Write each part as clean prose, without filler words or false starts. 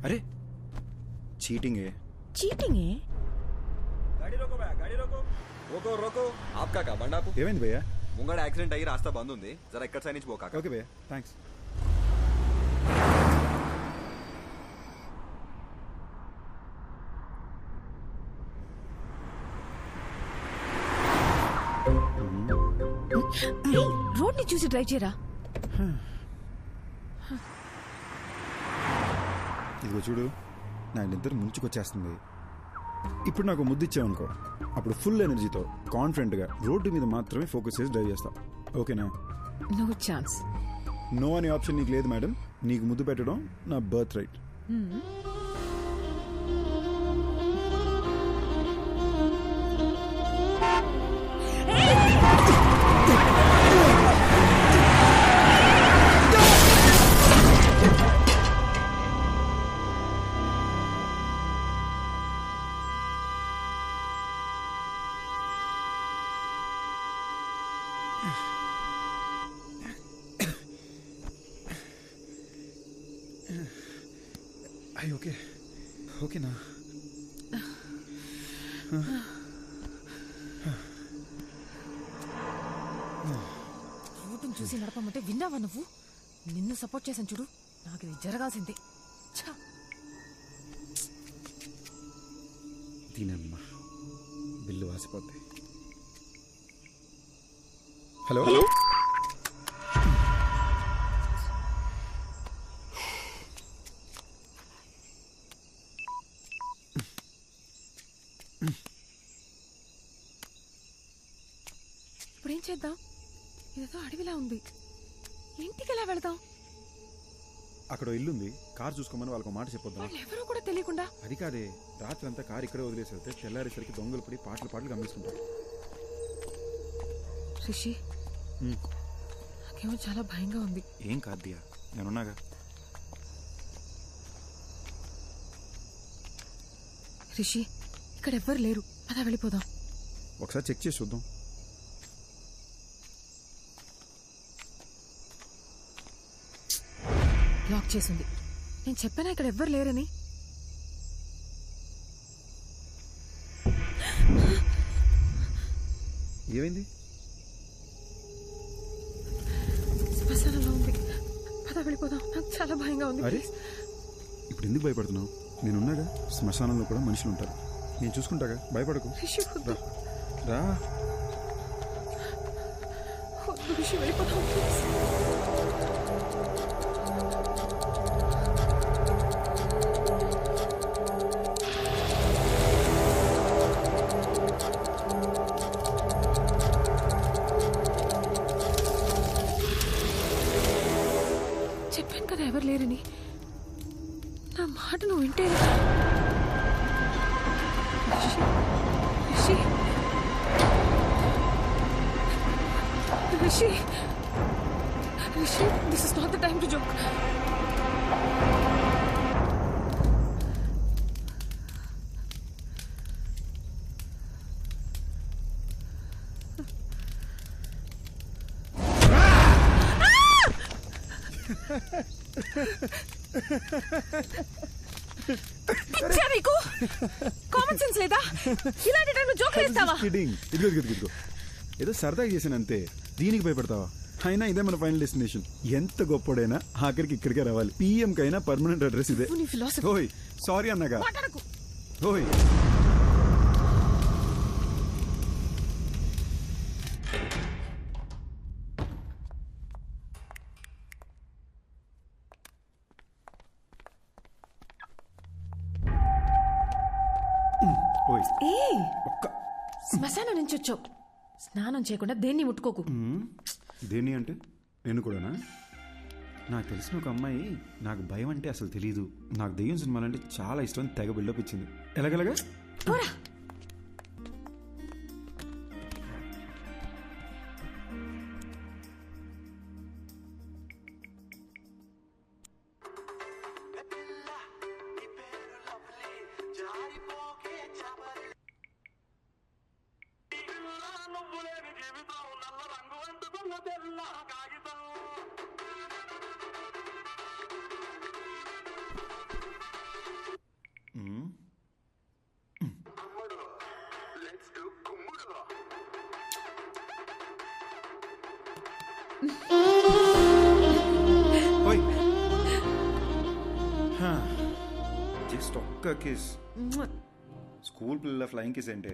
अरे चीटिंग है। चीटिंग है? गाड़ी रोको भैया, गाड़ी रोको रोको रोको. आपका का బండాపు ఏమైంది భయ్యా? ముంగడ యాక్సిడెంట్ అయ్యి రాస్తా బంద్ ఉంది. జర ఇక్కడ సైడ్ నుంచి పోకాక. ఓకే భయ్యా, థ్యాంక్స్. రోడ్ ని చూసి డ్రైవ్ చేయరా. ఇదిగో చూడు, నా నిద్ర ముంచుకొచ్చేస్తుంది. ఇప్పుడు నాకు ముద్దు ఇచ్చావనుకో, అప్పుడు ఫుల్ ఎనర్జీతో కాన్ఫిడెంట్గా రోడ్డు మీద మాత్రమే ఫోకస్ చేసి డ్రైవ్ చేస్తా. ఓకేనా? No chance. నో అనే ఆప్షన్ నీకు లేదు మేడం. నీకు ముద్దు పెట్టడం నా బర్త్ రైట్. అయ్యి ఓకే, ఓకేనా? రోడ్డును చూసి నడపమంటే విన్నావా నువ్వు? నిన్ను సపోర్ట్ చేశాను చూడు, నాకు ఇది జరగాల్సిందే. దీనమ్మా బిల్లు వాసిపోద్ది. హలో ఇప్పుడేం చేద్దాం? ఇదేదో అడవిలా ఉంది, ఇంటికి ఎలా వెళదాం? అక్కడ ఇల్లుంది, కార్ చూసుకోమని వాళ్ళకి మాట చెప్పొద్దాం. వాళ్ళు ఎవరో కూడా తెలియకుండా. అది కాదే, రాత్రి అంతా కార్ ఇక్కడే వదిలేసి వెళ్తే తెల్లారేసరికి దొంగలు పడి పాటలు గమనిస్తుంటారు. రిషి, నాకేమో చాలా భయంగా ఉంది. ఏం కాదు దియా, నేనున్నాగా. రిషి, ఇక్కడ ఎవ్వరు లేరు, పద వెళ్ళిపోదాం. ఒకసారి చెక్ చేసి చూద్దాం. లాక్ చేసింది. నేను చెప్పానా ఇక్కడ ఎవ్వరు లేరని? ఏమైంది? శ్మశానంలో ఉంది, పద వెళ్ళిపోదాం. నాకు చాలా భయంగా ఉంది. అరే ఇప్పుడు ఎందుకు భయపడుతున్నావు? నేనున్నాగా. శ్మశానంలో కూడా మనుషులు ఉంటారు, నేను చూసుకుంటాగా, భయపడకు. రిషి, రా. రిషి, వెళ్ళిపోదాం ప్లీజ్. చెప్పాను కదా ఎవరు లేరని. నా మాట నువ్వు వింటే. Rishi, Rishi, Rishi, this is not the time to joke. పిచ్చా నీకు? కామన్ సెన్స్ లేదా? ఇలాంటి టైంలో జోక్ వేస్తావా? ఇదిగో ఏదో సరదాగా చేసాను అంతే, దీనికి భయపడతావా? అయినా ఇదే మన ఫైనల్ డెస్టినేషన్. ఎంత గొప్పడైనా ఆఖరికి ఇక్కడికే రావాలి. పిఎం కైనా పర్మనెంట్ అడ్రస్ ఇదే. ఓయ్ సారీ అన్నగా. ఓయ్ శ్మశానం నుంచి వచ్చావు, స్నానం చేయకుండా దేన్ని ముట్టుకోకు. దేన్ని అంటే నేను కూడానా? నాకు తెలిసిన ఒక అమ్మాయి నాకు భయం అంటే అసలు తెలీదు, నాకు దెయ్యం సినిమాలంటే చాలా ఇష్టం, తెగ బిల్డప్ ఇచ్చింది. ఎలాగలగా ఓయ్ జస్ట్ ఒక్క కిస్. స్కూల్ పిల్లల ఫ్లయింగ్ కిస్ ఏంటే?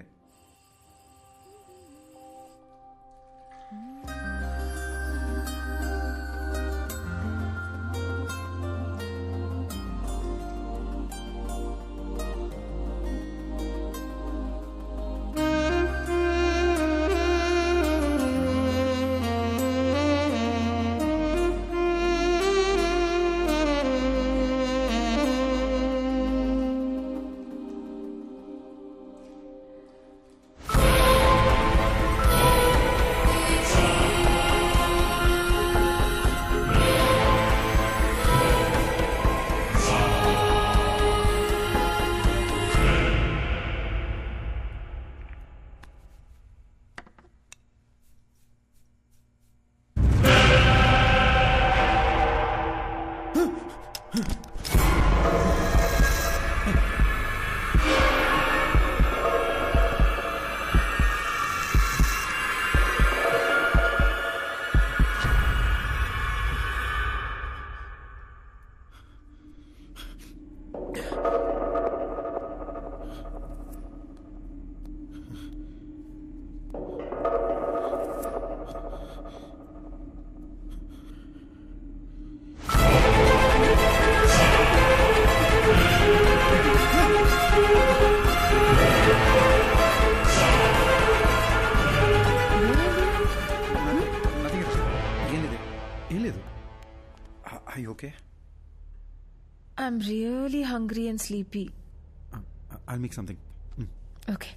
Are you okay? I'm really hungry and sleepy. I'll make something. Okay.